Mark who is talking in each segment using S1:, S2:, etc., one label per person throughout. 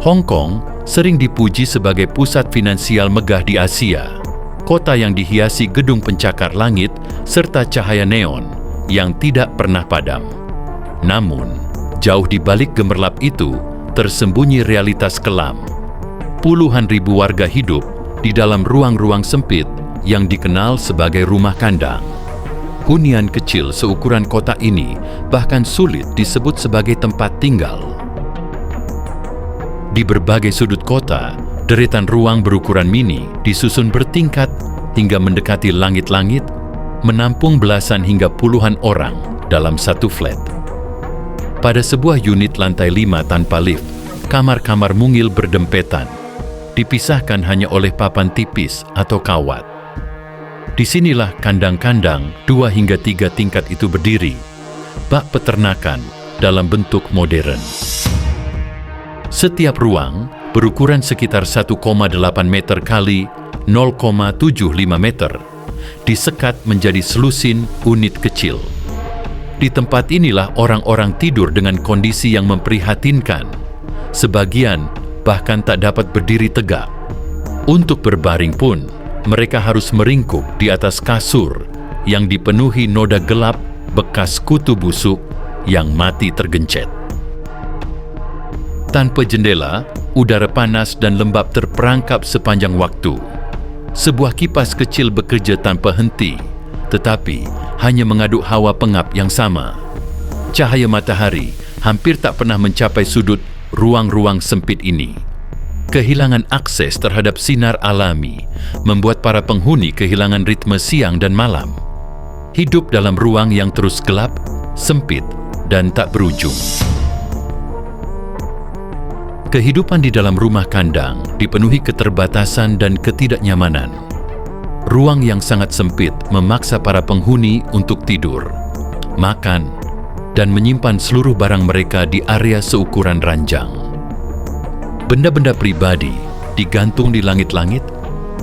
S1: Hong Kong sering dipuji sebagai pusat finansial megah di Asia, kota yang dihiasi gedung pencakar langit serta cahaya neon yang tidak pernah padam. Namun, jauh di balik gemerlap itu tersembunyi realitas kelam. Puluhan ribu warga hidup di dalam ruang-ruang sempit yang dikenal sebagai rumah kandang. Hunian kecil seukuran kota ini bahkan sulit disebut sebagai tempat tinggal. Di berbagai sudut kota, deretan ruang berukuran mini disusun bertingkat hingga mendekati langit-langit, menampung belasan hingga puluhan orang dalam satu flat. Pada sebuah unit lantai 5 tanpa lift, kamar-kamar mungil berdempetan, dipisahkan hanya oleh papan tipis atau kawat. Disinilah kandang-kandang 2 hingga 3 tingkat itu berdiri, bak peternakan dalam bentuk modern. Setiap ruang berukuran sekitar 1,8 meter kali 0,75 meter, disekat menjadi selusin unit kecil. Di tempat inilah orang-orang tidur dengan kondisi yang memprihatinkan. Sebagian bahkan tak dapat berdiri tegak. Untuk berbaring pun, mereka harus meringkuk di atas kasur yang dipenuhi noda gelap bekas kutu busuk yang mati tergencet. Tanpa jendela, udara panas dan lembab terperangkap sepanjang waktu. Sebuah kipas kecil bekerja tanpa henti, tetapi hanya mengaduk hawa pengap yang sama. Cahaya matahari hampir tak pernah mencapai sudut ruang-ruang sempit ini. Kehilangan akses terhadap sinar alami membuat para penghuni kehilangan ritme siang dan malam. Hidup dalam ruang yang terus gelap, sempit, dan tak berujung. Kehidupan di dalam rumah kandang dipenuhi keterbatasan dan ketidaknyamanan. Ruang yang sangat sempit memaksa para penghuni untuk tidur, makan, dan menyimpan seluruh barang mereka di area seukuran ranjang. Benda-benda pribadi digantung di langit-langit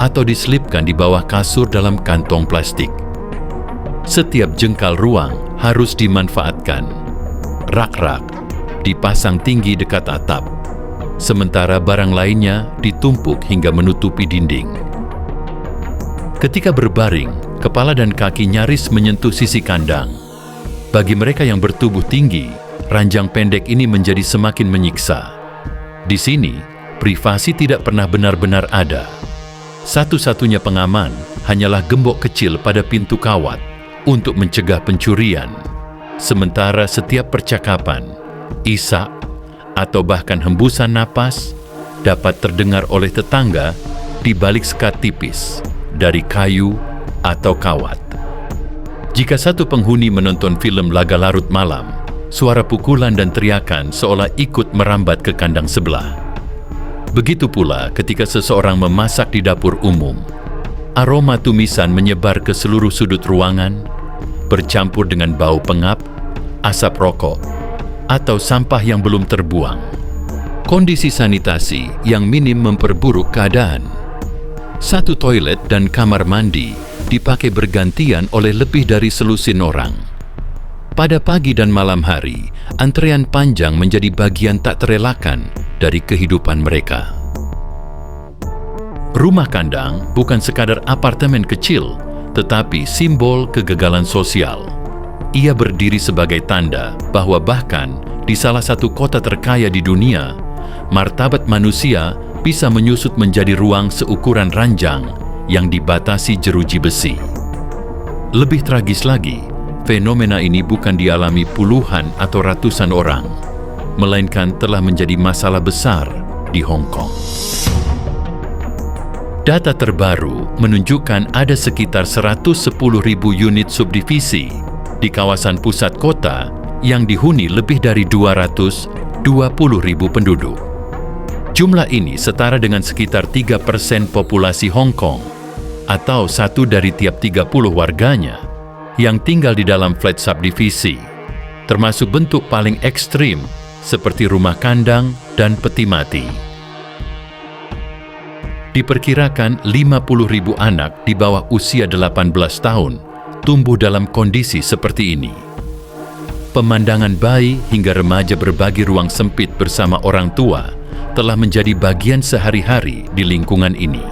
S1: atau diselipkan di bawah kasur dalam kantong plastik. Setiap jengkal ruang harus dimanfaatkan. Rak-rak dipasang tinggi dekat atap, sementara barang lainnya ditumpuk hingga menutupi dinding. Ketika berbaring, kepala dan kaki nyaris menyentuh sisi kandang. Bagi mereka yang bertubuh tinggi, ranjang pendek ini menjadi semakin menyiksa. Di sini, privasi tidak pernah benar-benar ada. Satu-satunya pengaman hanyalah gembok kecil pada pintu kawat untuk mencegah pencurian. Sementara setiap percakapan, isak, atau bahkan hembusan napas dapat terdengar oleh tetangga di balik sekat tipis dari kayu atau kawat. Jika satu penghuni menonton film laga larut malam, suara pukulan dan teriakan seolah ikut merambat ke kandang sebelah. Begitu pula ketika seseorang memasak di dapur umum. Aroma tumisan menyebar ke seluruh sudut ruangan, bercampur dengan bau pengap, asap rokok, atau sampah yang belum terbuang. Kondisi sanitasi yang minim memperburuk keadaan. Satu toilet dan kamar mandi dipakai bergantian oleh lebih dari selusin orang. Pada pagi dan malam hari, antrean panjang menjadi bagian tak terelakkan dari kehidupan mereka. Rumah kandang bukan sekadar apartemen kecil, tetapi simbol kegagalan sosial. Ia berdiri sebagai tanda bahwa bahkan di salah satu kota terkaya di dunia, martabat manusia bisa menyusut menjadi ruang seukuran ranjang yang dibatasi jeruji besi. Lebih tragis lagi, fenomena ini bukan dialami puluhan atau ratusan orang, melainkan telah menjadi masalah besar di Hong Kong. Data terbaru menunjukkan ada sekitar 110.000 unit subdivisi di kawasan pusat kota yang dihuni lebih dari 220.000 penduduk. Jumlah ini setara dengan sekitar 3% populasi Hong Kong, atau 1 dari tiap 30 warganya yang tinggal di dalam flat subdivisi, termasuk bentuk paling ekstrim seperti rumah kandang dan peti mati. Diperkirakan 50.000 anak di bawah usia 18 tahun tumbuh dalam kondisi seperti ini. Pemandangan bayi hingga remaja berbagi ruang sempit bersama orang tua telah menjadi bagian sehari-hari di lingkungan ini.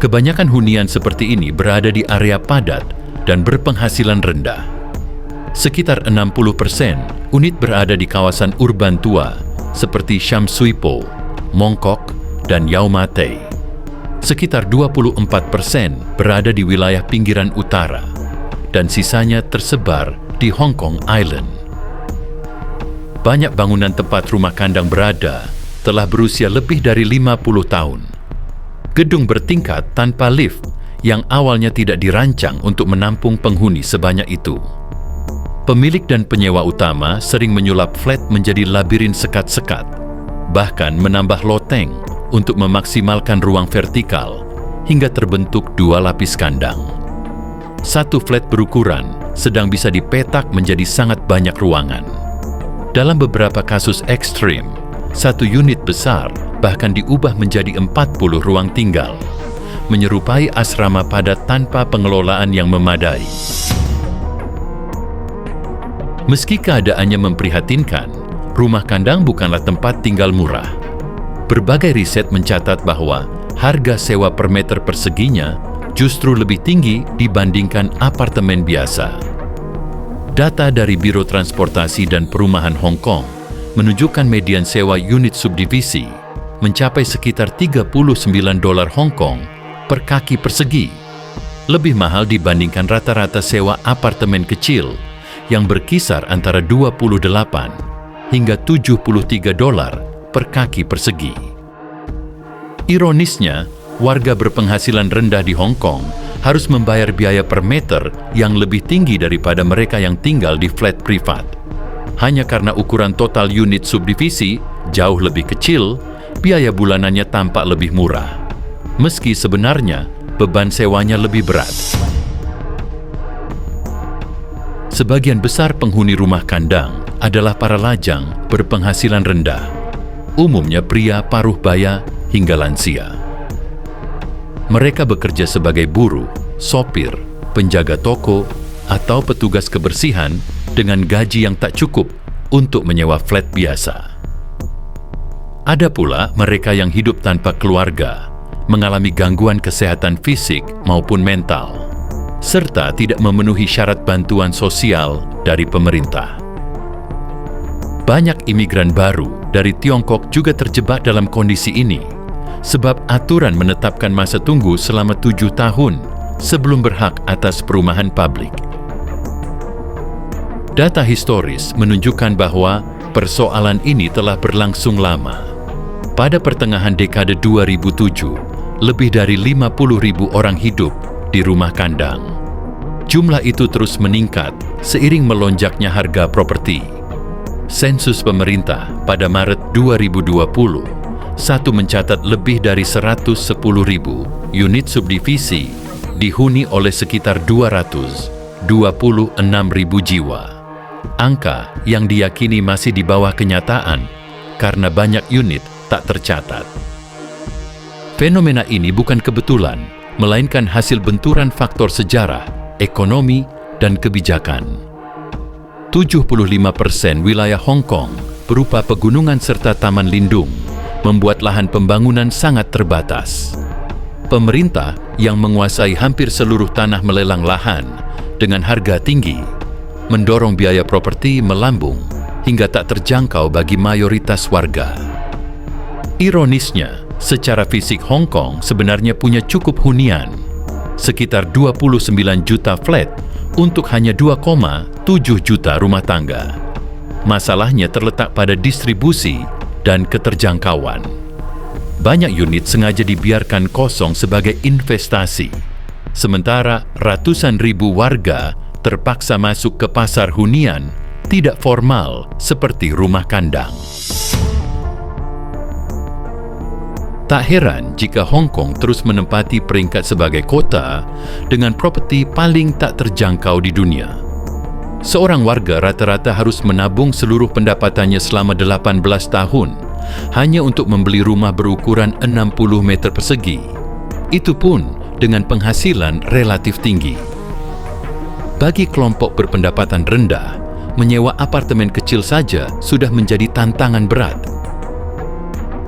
S1: Kebanyakan hunian seperti ini berada di area padat dan berpenghasilan rendah. Sekitar 60% unit berada di kawasan urban tua seperti Sham Sui Po, Mongkok, dan Yau Ma Tei. Sekitar 24% berada di wilayah pinggiran utara, dan sisanya tersebar di Hong Kong Island. Banyak bangunan tempat rumah kandang berada telah berusia lebih dari 50 tahun. Gedung bertingkat tanpa lift yang awalnya tidak dirancang untuk menampung penghuni sebanyak itu. Pemilik dan penyewa utama sering menyulap flat menjadi labirin sekat-sekat, bahkan menambah loteng untuk memaksimalkan ruang vertikal hingga terbentuk 2 lapis kandang. Satu flat berukuran sedang bisa dipetak menjadi sangat banyak ruangan. Dalam beberapa kasus ekstrim, satu unit besar bahkan diubah menjadi 40 ruang tinggal, menyerupai asrama padat tanpa pengelolaan yang memadai. Meski keadaannya memprihatinkan, rumah kandang bukanlah tempat tinggal murah. Berbagai riset mencatat bahwa harga sewa per meter perseginya justru lebih tinggi dibandingkan apartemen biasa. Data dari Biro Transportasi dan Perumahan Hong Kong menunjukkan median sewa unit subdivisi mencapai sekitar $39 Hong Kong per kaki persegi, lebih mahal dibandingkan rata-rata sewa apartemen kecil yang berkisar antara $28 hingga $73 per kaki persegi. Ironisnya, warga berpenghasilan rendah di Hong Kong harus membayar biaya per meter yang lebih tinggi daripada mereka yang tinggal di flat privat. Hanya karena ukuran total unit subdivisi jauh lebih kecil, biaya bulanannya tampak lebih murah. Meski sebenarnya beban sewanya lebih berat. Sebagian besar penghuni rumah kandang adalah para lajang berpenghasilan rendah, umumnya pria paruh baya hingga lansia. Mereka bekerja sebagai buruh, sopir, penjaga toko, atau petugas kebersihan dengan gaji yang tak cukup untuk menyewa flat biasa. Ada pula mereka yang hidup tanpa keluarga, mengalami gangguan kesehatan fisik maupun mental, serta tidak memenuhi syarat bantuan sosial dari pemerintah. Banyak imigran baru dari Tiongkok juga terjebak dalam kondisi ini, sebab aturan menetapkan masa tunggu selama 7 tahun sebelum berhak atas perumahan publik. Data historis menunjukkan bahwa persoalan ini telah berlangsung lama. Pada pertengahan dekade 2007, lebih dari 50.000 orang hidup di rumah kandang. Jumlah itu terus meningkat seiring melonjaknya harga properti. Sensus pemerintah pada Maret 2020 mencatat lebih dari 110.000 unit subdivisi dihuni oleh sekitar 226.000 jiwa. Angka yang diyakini masih di bawah kenyataan karena banyak unit tak tercatat. Fenomena ini bukan kebetulan, melainkan hasil benturan faktor sejarah, ekonomi, dan kebijakan. 75% wilayah Hong Kong berupa pegunungan serta taman lindung, membuat lahan pembangunan sangat terbatas. Pemerintah yang menguasai hampir seluruh tanah melelang lahan dengan harga tinggi, mendorong biaya properti melambung hingga tak terjangkau bagi mayoritas warga. Ironisnya, secara fisik Hong Kong sebenarnya punya cukup hunian, sekitar 29 juta flat untuk hanya 2,7 juta rumah tangga. Masalahnya terletak pada distribusi dan keterjangkauan. Banyak unit sengaja dibiarkan kosong sebagai investasi, sementara ratusan ribu warga terpaksa masuk ke pasar hunian tidak formal seperti rumah kandang. Tak heran jika Hong Kong terus menempati peringkat sebagai kota dengan properti paling tak terjangkau di dunia. Seorang warga rata-rata harus menabung seluruh pendapatannya selama 18 tahun hanya untuk membeli rumah berukuran 60 meter persegi. Itu pun dengan penghasilan relatif tinggi. Bagi kelompok berpendapatan rendah, menyewa apartemen kecil saja sudah menjadi tantangan berat.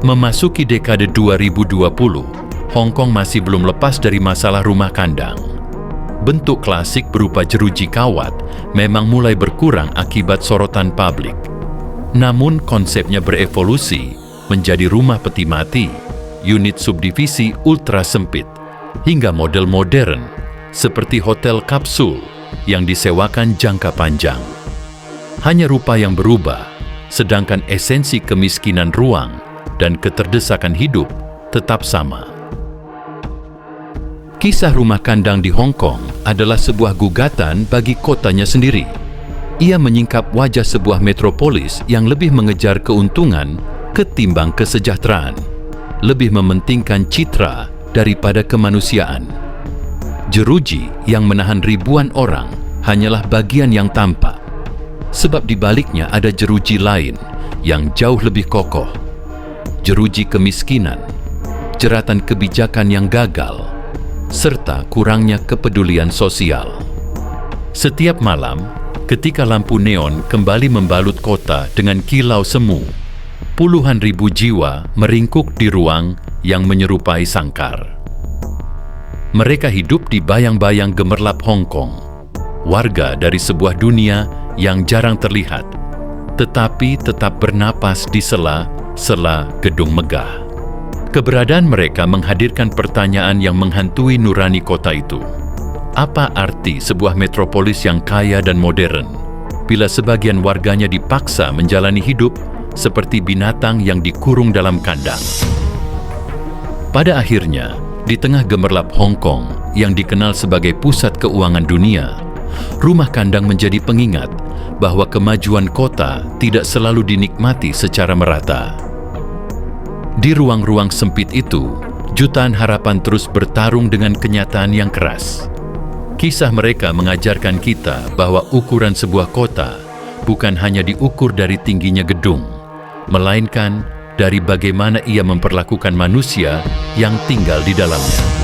S1: Memasuki dekade 2020, Hong Kong masih belum lepas dari masalah rumah kandang. Bentuk klasik berupa jeruji kawat memang mulai berkurang akibat sorotan publik. Namun konsepnya berevolusi menjadi rumah peti mati, unit subdivisi ultra sempit, hingga model modern seperti hotel kapsul yang disewakan jangka panjang. Hanya rupa yang berubah, sedangkan esensi kemiskinan ruang dan keterdesakan hidup tetap sama. Kisah rumah kandang di Hong Kong adalah sebuah gugatan bagi kotanya sendiri. Ia menyingkap wajah sebuah metropolis yang lebih mengejar keuntungan ketimbang kesejahteraan, lebih mementingkan citra daripada kemanusiaan. Jeruji yang menahan ribuan orang hanyalah bagian yang tampak, sebab di baliknya ada jeruji lain yang jauh lebih kokoh. Jeruji kemiskinan, jeratan kebijakan yang gagal, serta kurangnya kepedulian sosial. Setiap malam, ketika lampu neon kembali membalut kota dengan kilau semu, puluhan ribu jiwa meringkuk di ruang yang menyerupai sangkar. Mereka hidup di bayang-bayang gemerlap Hong Kong, warga dari sebuah dunia yang jarang terlihat, tetapi tetap bernapas di sela-sela gedung megah. Keberadaan mereka menghadirkan pertanyaan yang menghantui nurani kota itu. Apa arti sebuah metropolis yang kaya dan modern bila sebagian warganya dipaksa menjalani hidup seperti binatang yang dikurung dalam kandang? Pada akhirnya, di tengah gemerlap Hong Kong yang dikenal sebagai pusat keuangan dunia, rumah kandang menjadi pengingat bahwa kemajuan kota tidak selalu dinikmati secara merata. Di ruang-ruang sempit itu, jutaan harapan terus bertarung dengan kenyataan yang keras. Kisah mereka mengajarkan kita bahwa ukuran sebuah kota bukan hanya diukur dari tingginya gedung, melainkan dari bagaimana ia memperlakukan manusia yang tinggal di dalamnya.